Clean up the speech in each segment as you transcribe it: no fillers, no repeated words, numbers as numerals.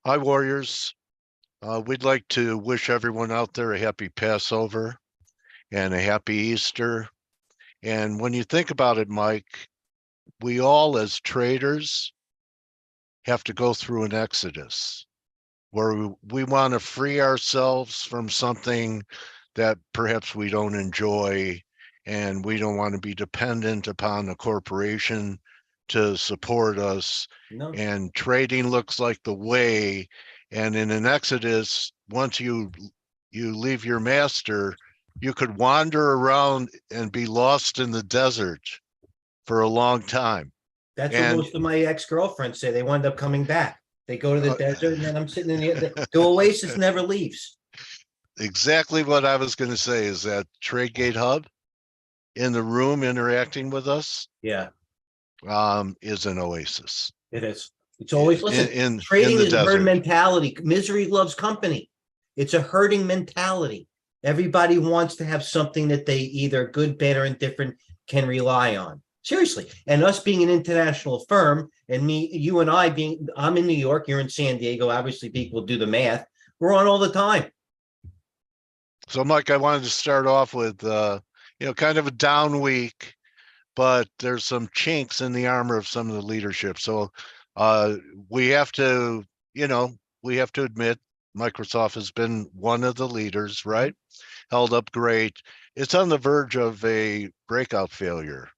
Hi, Warriors. We'd like to wish everyone out there a happy Passover and a happy Easter. And when you think about it, Mike, we all as traders have to go through an exodus where we want to free ourselves from something that perhaps we don't enjoy, and we don't want to be dependent upon a corporation to support us. No, And trading looks like the way. And in an exodus, once you leave your master, you could wander around and be lost in the desert for a long time. that's what And most of my ex-girlfriends say. They wind up coming back. They go to the desert, and then I'm sitting in the oasis never leaves. exactly what I was going to say is that TradeGATEHub in the room interacting with us Yeah, is an oasis it is. It's always, listen, in trading the is a herd desert. mentality. Misery loves company. It's a herding mentality. Everybody wants to have something that they either good, bad, or indifferent can rely on. Seriously. And us being an international firm, and you and I being, I'm in New York, you're in San Diego, obviously people do the math. We're on all the time. So, Mike, I wanted to start off with kind of a down week, but there's some chinks in the armor of some of the leadership. So we have to, we have to admit Microsoft has been one of the leaders, right? Held up great. It's on the verge of a breakout failure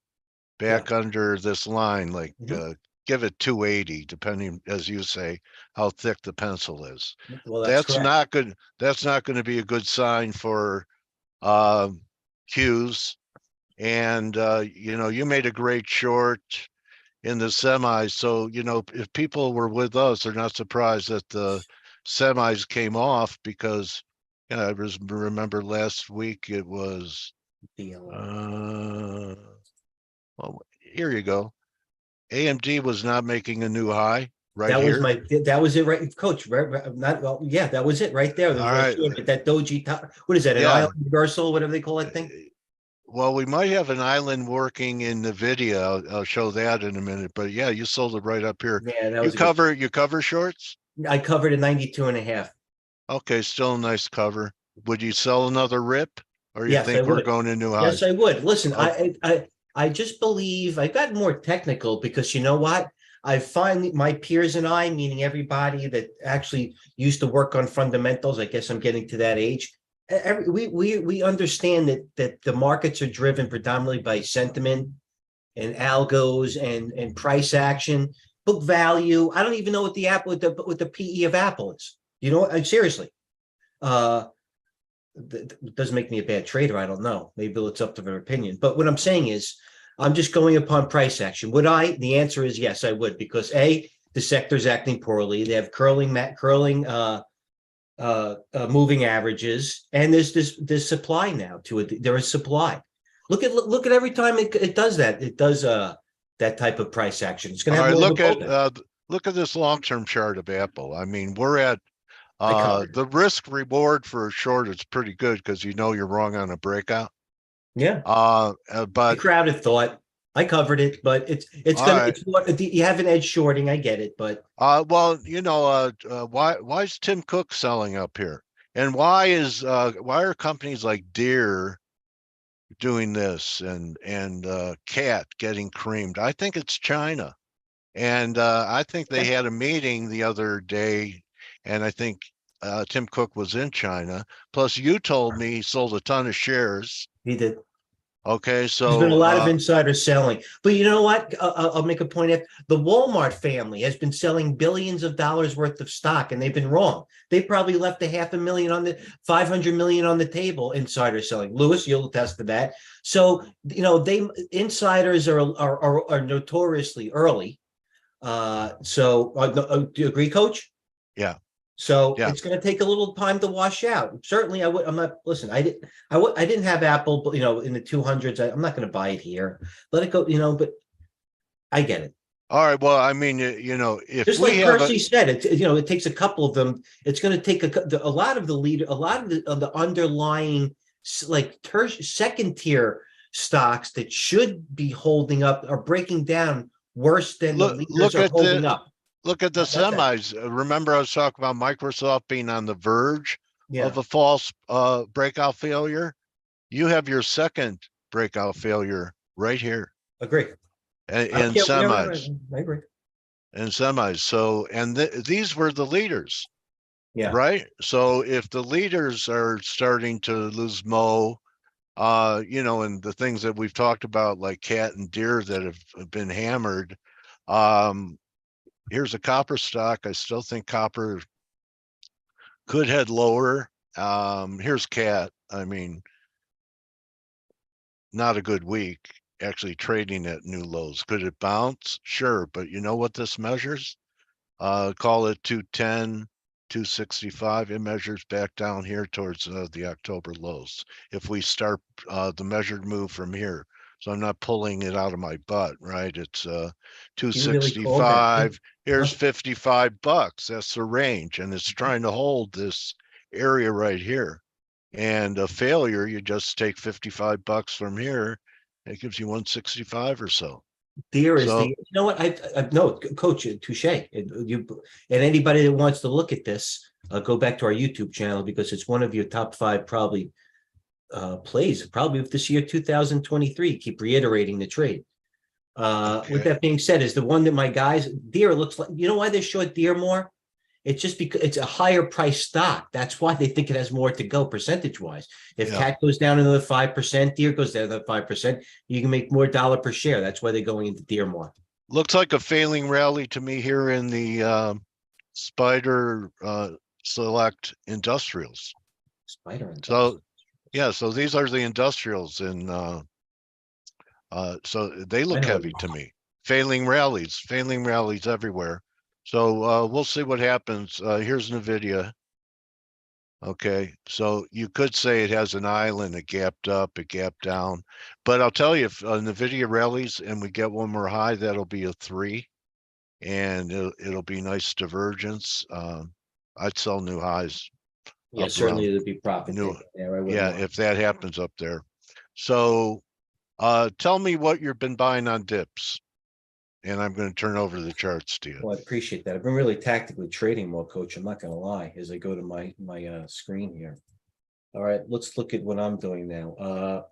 back under this line, like give it 280, depending, as you say, how thick the pencil is. Well, that's That's correct. not good. That's not going to be a good sign for Qs. And you made a great short in the semis. So, if people were with us, they're not surprised that the semis came off because, I remember last week it was, well, here you go. AMD was not making a new high right That was here. that was it, right, Coach? Not well, yeah, that was it right there. All right. That doji top. What is that? An Yeah. island reversal, whatever they call that thing. Well, we might have an island working in the video. I'll show that in a minute. But yeah, you sold it right up here. Yeah, that You was a good. you cover shorts? I covered a 92.5. Okay, still a nice cover. Would you sell another rip, or you Yes, I think we're would. going to new Yes, highs? I would. Listen, Okay. I just believe I got more technical because you know what? I finally, my peers and I, meaning everybody that actually used to work on fundamentals, I guess I'm getting to that age. We understand that the markets are driven predominantly by sentiment and algos and price action, book value. I don't even know what the Apple what the PE of Apple is. You know, seriously. Uh, doesn't make me a bad trader. I don't know. Maybe it's up to their opinion. But what I'm saying is, I'm just going upon price action. Would I? The answer is yes, I would, because A, the sector's acting poorly. They have curling moving averages, and there's supply now to it. There is supply. Look at every time it does that. It does that type of price action. It's going to All have right, more of a bullback. look at this long-term chart of Apple. I mean, we're at I covered. the risk reward for a short is pretty good because you're wrong on a breakout. Yeah. The But crowded thought. I covered it, but it's all gonna right. it's what you have an edge shorting. I get it, but Well, why is Tim Cook selling up here? And why are companies like Deere doing this and Cat getting creamed? I think it's China. And I think they had a meeting the other day, and I think Tim Cook was in China. Plus, you told me he sold a ton of shares. he did. Okay, There's been a so lot of insider selling, but you know what? I'll make a point. The Walmart family has been selling billions of dollars worth of stock, and they've been wrong. They probably left a 500 million on the 500 million on the table. Insider selling, Lewis, you'll attest to that. So insiders are notoriously early. Do you agree, Coach? yeah, So yeah. it's going to take a little time to wash out. Certainly, I'm not. Listen, I didn't have Apple, but in the 200s. I'm not going to buy it here. Let it go. But I get it. All right. Well, I mean, if Just we like have Percy said, it takes a couple of them. It's going to take a lot of a lot of the underlying second tier stocks that should be holding up are breaking down worse than the leaders look are at holding the up. Look at the How about that? semis. Remember, I was talking about Microsoft being on the verge Yeah, of a false breakout failure. You have your second breakout failure right here agree. I don't in care. Yeah, right. semis. I agree. In semis. So, and these were the leaders, Yeah. right? So, if the leaders are starting to lose mo, and the things that we've talked about, like cat and deer that have been hammered, um, here's a copper stock. I still think copper could head lower. Here's cat. I mean, not a good week. Actually trading at new lows. Could it bounce? Sure, but you know what this measures? Call it 210, 265. It measures back down here towards the October lows. If we start the measured move from here, so I'm not pulling it out of my butt, right? It's You really called that. 265. Here's Huh? $55. That's the range, and it's trying to hold this area right here. And a failure, you just take $55 from here. It gives you 165 or so. Deer is the, So you know what, I no, coach, touche. You, and anybody that wants to look at this, go back to our YouTube channel, because it's one of your top five probably plays, probably of this year, 2023. Keep reiterating the trade. With okay. that being said, is the one that my guys, Deer looks like, you know why they short Deer more? It's just because it's a higher price stock. That's why they think it has more to go percentage wise. If Yeah. cat goes down another 5%, Deer goes down another 5%, you can make more dollar per share. That's why they're going into Deer more. Looks like a failing rally to me here in the Spider Select Industrials. Spider and So yeah, so these are the industrials, and so they I look know. heavy to me. Failing rallies everywhere. So we'll see what happens. Here's NVIDIA. Okay, so you could say it has an island, it gapped up, it gapped down. But I'll tell you, if NVIDIA rallies and we get one more high, that'll be a 3. And it'll be nice divergence. I'd sell new highs Yeah, up certainly around there'd be profit new. taken there. I wouldn't Yeah, mind. if that happens up there. So tell me what you've been buying on dips, and I'm going to turn over the charts to you. Well, I appreciate that. I've been really tactically trading more, coach. I'm not going to lie, as I go to my screen here. All right, let's look at what I'm doing now.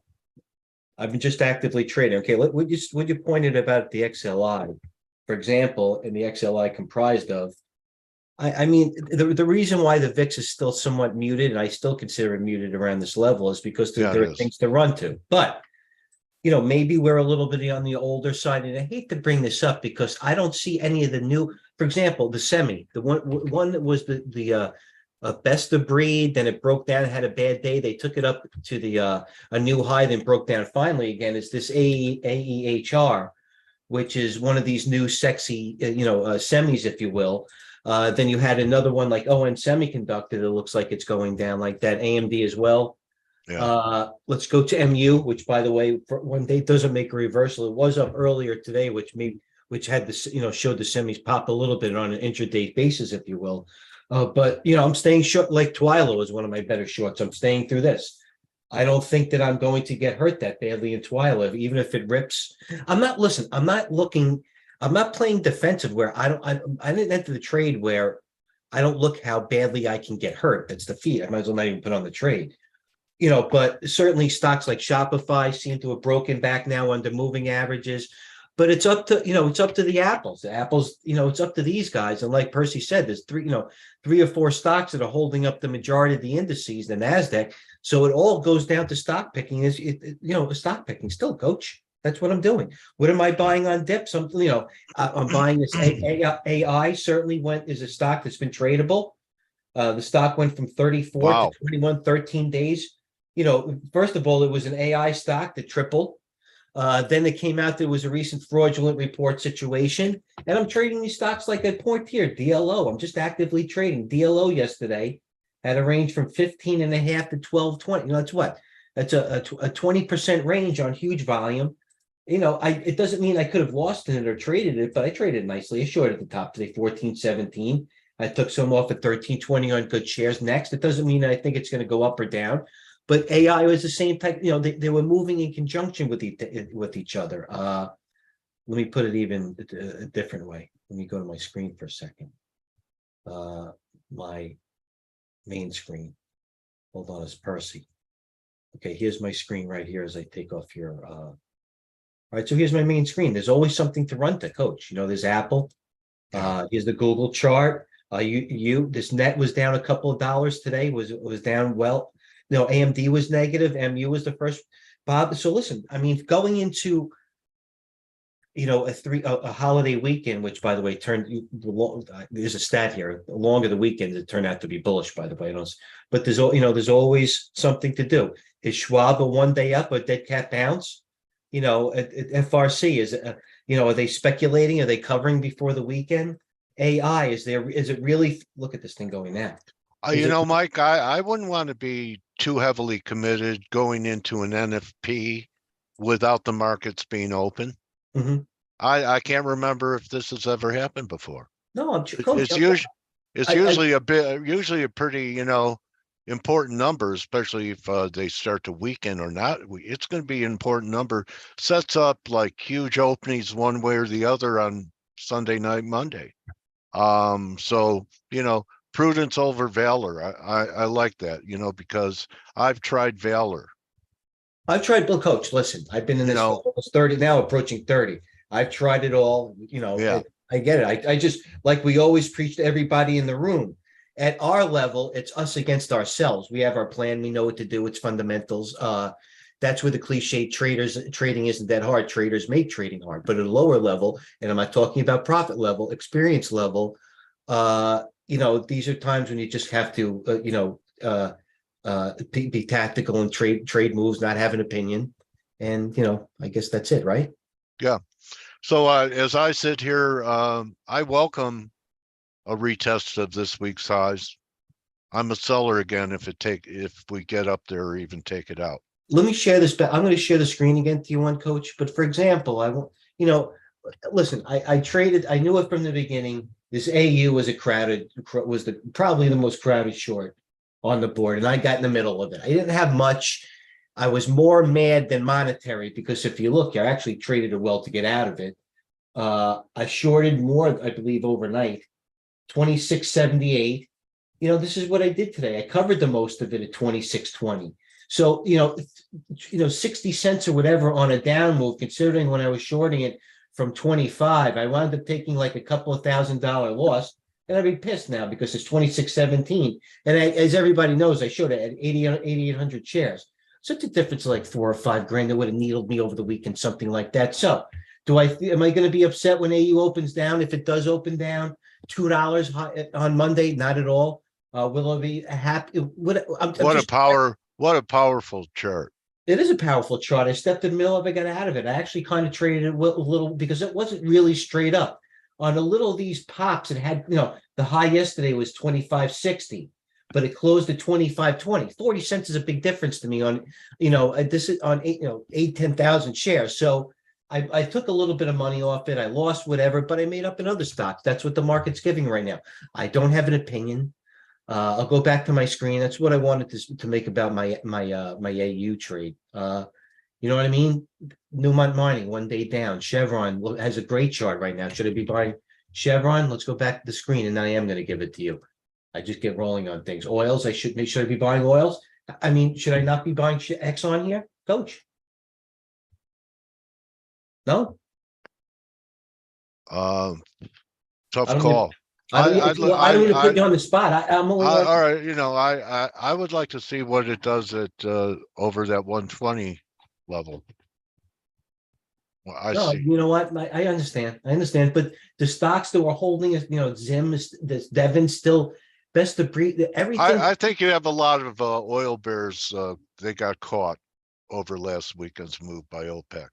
I've been just actively trading. Okay, what you pointed about the XLI, for example, in the XLI comprised of, I mean, the reason why the VIX is still somewhat muted, and I still consider it muted around this level, is because Yeah, it there are is. things to run to. But maybe we're a little bit on the older side, and I hate to bring this up because I don't see any of the new. For example, the semi, the one that was the best of breed, then it broke down, had a bad day. They took it up to the a new high, then broke down finally again. It's this AEHR, which is one of these new sexy, semis, if you will. Then you had another one like ON Semiconductor that looks like it's going down like that. AMD as well. Yeah, Let's go to MU, which by the way, for one day doesn't make a reversal. It was up earlier today, which had this, showed the semis pop a little bit on an intraday basis, if you will. But I'm staying short. Like Twilo is one of my better shorts. I'm staying through this. I don't think that I'm going to get hurt that badly in Twilo, even if it rips. Listen, I'm not playing defensive where I didn't enter the trade where I don't look how badly I can get hurt. That's the feed. I might as well not even put on the trade. But certainly stocks like Shopify seem to have broken back now under moving averages. But it's up to, it's up to the apples. The apples, it's up to these guys. And like Percy said, there's three or four stocks that are holding up the majority of the indices, the NASDAQ. So it all goes down to stock picking. Stock picking still, coach. That's what I'm doing. What am I buying on dips? I'm buying this AI certainly is a stock that's been tradable. The stock went from 34 to wow. 21, 13 days. First of all, it was an AI stock that tripled. Then it came out there was a recent fraudulent report situation. And I'm trading these stocks like I point here, DLO. I'm just actively trading. DLO yesterday had a range from 15 and a half to 12.20. That's what? That's a 20% range on huge volume. It doesn't mean I could have lost in it or traded it, but I traded nicely. I short at the top today, 14.17. I took some off at 13.20 on good shares. Next, it doesn't mean I think it's going to go up or down. But AI was the same type. They were moving in conjunction with each other. Let me put it even a different way. Let me go to my screen for a second. My main screen. Hold on, it's Percy. Okay, here's my screen right here as I take off your all right, so here's my main screen. There's always something to run to, Coach. You know, there's Apple. Here's the Google chart. This net was down a couple of dollars today. Was down. Well, no, AMD was negative. MU was the first. Bob. So listen, I mean, going into a holiday weekend, which by the way there's a stat here. The longer the weekend, it turned out to be bullish. By the way, but there's always something to do. Is Schwab a one day up, a dead cat bounce? FRC is are they speculating? Are they covering before the weekend? AI is it really? Look at this thing going now. Mike, I wouldn't want to be too heavily committed going into an NFP without the markets being open. Mm-hmm. I can't remember if this has ever happened before. No, it's usually a pretty, important number, especially if they start to weaken or not. It's going to be an important number. Sets up like huge openings one way or the other on Sunday night, Monday. So, prudence over valor. I like that, because I've tried valor. Bill, Coach. Listen, I've been in this for almost 30 now, approaching 30. I've tried it all. Yeah. I get it. I just, like we always preach to everybody in the room. At our level, it's us against ourselves. We have our plan. We know what to do. It's fundamentals. That's where the cliche trading isn't that hard. Traders make trading hard. But at a lower level, and I'm not talking about profit level, experience level, these are times when you just have to, be tactical and trade moves, not have an opinion. And, I guess that's it, right? Yeah. So as I sit here, I welcome a retest of this week's highs. I'm a seller again if we get up there or even take it out. Let me share this. I'm going to share the screen again to you, one Coach. But for example, listen, I traded. I knew it from the beginning. This AU was probably the most crowded short on the board, and I got in the middle of it. I didn't have much. I was more mad than monetary because if you look, I actually traded it well to get out of it. I shorted more, I believe, overnight, 26.78. This is what I did today. I covered the most of it at 26.20. So, 60 cents or whatever on a down move, considering when I was shorting it from 25, I wound up taking like a couple of $1,000 loss. And I'd be pissed now because it's 26.17. And as everybody knows, I showed it at 8,800 shares. Such a difference of like $4 or $5 grand that would have needled me over the weekend, something like that. So am I going to be upset when AU opens down? If it does open down $2 on Monday, not at all. Will I be happy? What a powerful chart. It is a powerful chart. I stepped in the middle of it, got out of it. I actually kind of traded it a little because it wasn't really straight up. On a little of these pops, it had, the high yesterday was 25.60, but it closed at 25.20. 40 cents is a big difference to me on, this is on 10,000 shares. So I took a little bit of money off it. I lost whatever, but I made up in other stocks. That's what the market's giving right now. I don't have an opinion. I'll go back to my screen. That's what I wanted to make about my AU trade. You know what I mean? Newmont Mining, 1 day down. Chevron has a great chart right now. Should I be buying Chevron? Let's go back to the screen, and then I am going to give it to you. I just get rolling on things. Oils, should I be buying oils? I mean, should I not be buying Exxon here, Coach? No? Tough call. I don't want to put you on the spot. I'm only all right. I would like to see what it does at over that 120 level. Well, see. You know what? I understand. But the stocks that were holding us, Zim, this Devon still best of breed. Everything. I think you have a lot of oil bears. They got caught over last weekend's move by OPEC.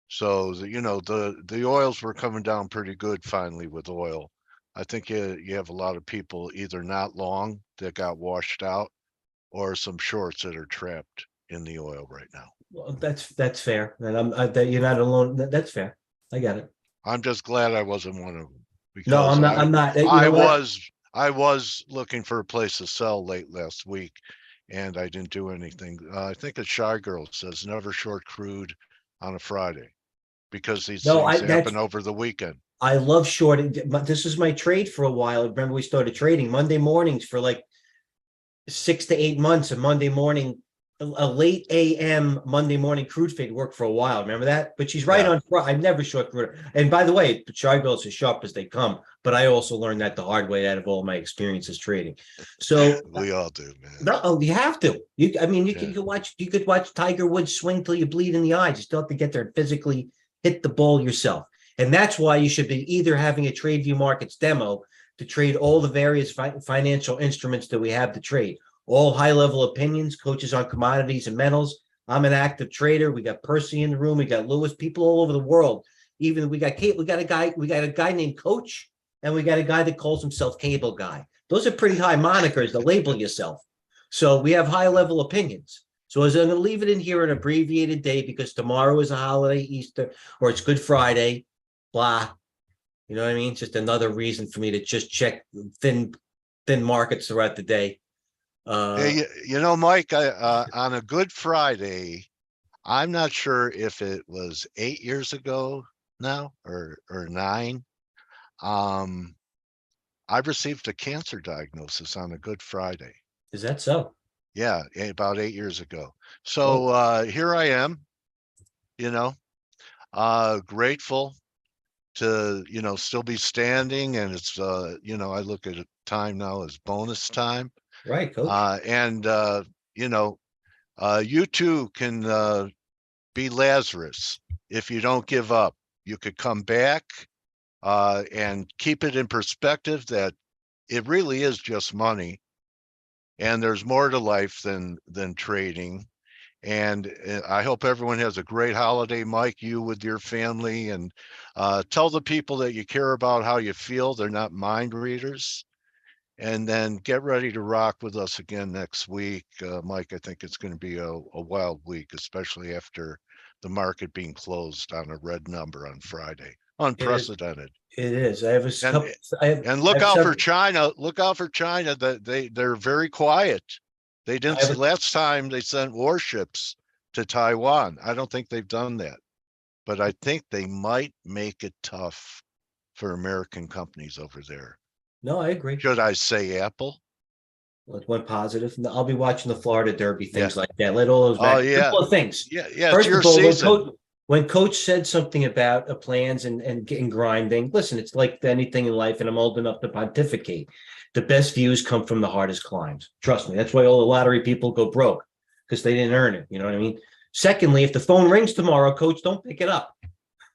So the oils were coming down pretty good finally with oil. I think you have a lot of people either not long that got washed out, or some shorts that are trapped in the oil right now. Well, that's fair, and that you're not alone. That's fair. I got it. I'm just glad I wasn't one of them. Because no, I'm not. I'm not. I was looking for a place to sell late last week, and I didn't do anything. I think a Shy Girl says never short crude on a Friday, because these things happen over the weekend. I love shorting. This is my trade for a while. Remember, we started trading Monday mornings for like 6 to 8 months. A Monday morning, a late AM Monday morning crude fade worked for a while. Remember that? But she's right Yeah, on. I never short crude. And by the way, the chart bills are sharp as they come. But I also learned that the hard way out of all my experiences trading. So we all do, man. no, oh, you have to. I mean, Yeah. you could watch Tiger Woods swing till you bleed in the eyes. You still have to get there and physically hit the ball yourself. And that's why you should be either having a TradeView Markets demo to trade all the various financial instruments that we have to trade, all high level opinions, coaches on commodities and metals. I'm an active trader. We got Percy in the room. We got Lewis, people all over the world. Even we got Kate. We got a guy named Coach, and we got a guy that calls himself Cable Guy. Those are pretty high monikers to label yourself. So we have high level opinions. So I'm going to leave it in here an abbreviated day because tomorrow is a holiday, Easter, or it's Good Friday, blah. You know what I mean? Just another reason for me to just check thin markets throughout the day. Hey, you know, Mike, on a Good Friday, I'm not sure if it was 8 years ago now or 9. I received a cancer diagnosis on a Good Friday. Is that so? Yeah, about 8 years ago. Oh, So here I am, you know, grateful to, still be standing. And it's, I look at time now as bonus time. right, Coach. And, you too can be Lazarus. If you don't give up, you could come back and keep it in perspective that it really is just money. And there's more to life than trading. And I hope everyone has a great holiday, Mike, you with your family, and tell the people that you care about how you feel. They're not mind readers. And then get ready to rock with us again next week. Mike, I think it's going to be a wild week, especially after the market being closed on a red number on Friday. It is. Unprecedented. It is. I have a And couple. I and look have out for several. China. Look out for China. That they're very quiet. They I didn't. have a, Last time they sent warships to Taiwan. I don't think they've done that, but I think they might make it tough for American companies over there. no, I agree. Should I say Apple? Well, it went positive. I'll be watching the Florida Derby, Yeah. things like that. Let all those Oh back. yeah. Couple of things. Yeah. Yeah. It's First your of all, season. when Coach said something about plans and getting grinding, listen, it's like anything in life, and I'm old enough to pontificate. The best views come from the hardest climbs. Trust me. That's why all the lottery people go broke because they didn't earn it. You know what I mean? Secondly, if the phone rings tomorrow, Coach, don't pick it up.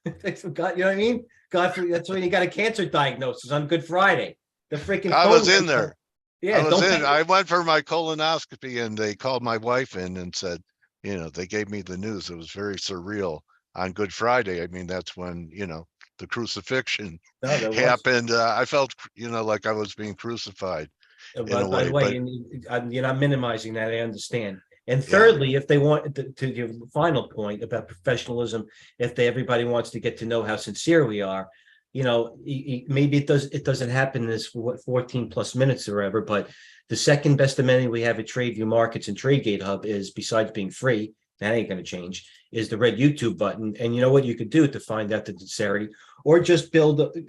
God, you know what I mean? God, that's when you got a cancer diagnosis on Good Friday. The freaking I phone was in rings. there. Yeah, I was don't in. pick. I went for my colonoscopy, and they called my wife in and said, they gave me the news. It was very surreal on Good Friday. I mean, that's when the crucifixion No, there was. happened. I felt like I was being crucified in a But by way. the way, But you're not minimizing that. I understand. And yeah, thirdly, if they want to give the final point about professionalism, if everybody wants to get to know how sincere we are, maybe it doesn't happen in this 14 plus minutes or whatever. But the second best amenity we have at TradeView Markets and TradeGATEHub is, besides being free, that ain't going to change, is the red YouTube button. And you know what you could do to find out the sincerity, or just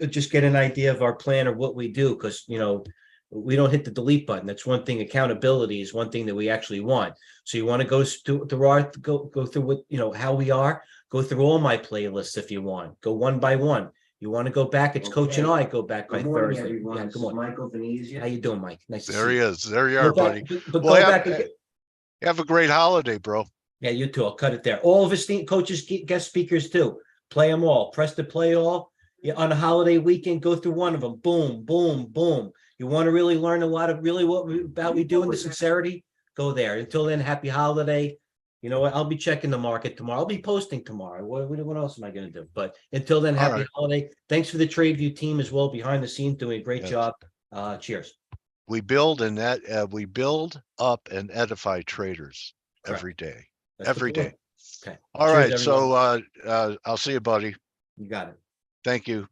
just get an idea of our plan or what we do, because we don't hit the delete button. That's one thing. Accountability is one thing that we actually want. So you want to go through what, how we are, go through all my playlists if you want. Go one by one. You want to go back? It's Coach and I go back by morning, Thursday. everyone. Yeah, This good is morning. Michael Venezia. How you doing, Mike? Nice to there see he you. is. There you are, buddy. But Well, go back again. have a great holiday, bro. Yeah, you too. I'll cut it there. All of his coaches, guest speakers too. Play them all. Press the play all. Yeah, on a holiday weekend, go through one of them. Boom, boom, boom. You want to really learn a lot of really what we do in the sincerity? Go there. Until then, happy holiday. You know what? I'll be checking the market tomorrow. I'll be posting tomorrow. What else am I going to do? But until then, All happy right. holiday. Thanks for the TradeView team as well behind the scenes, doing a great Yes. job. Cheers. We build up and edify traders Correct. every day. That's Every the plan. day. Okay. All Cheers, right. everyone. So I'll see you, buddy. You got it. Thank you.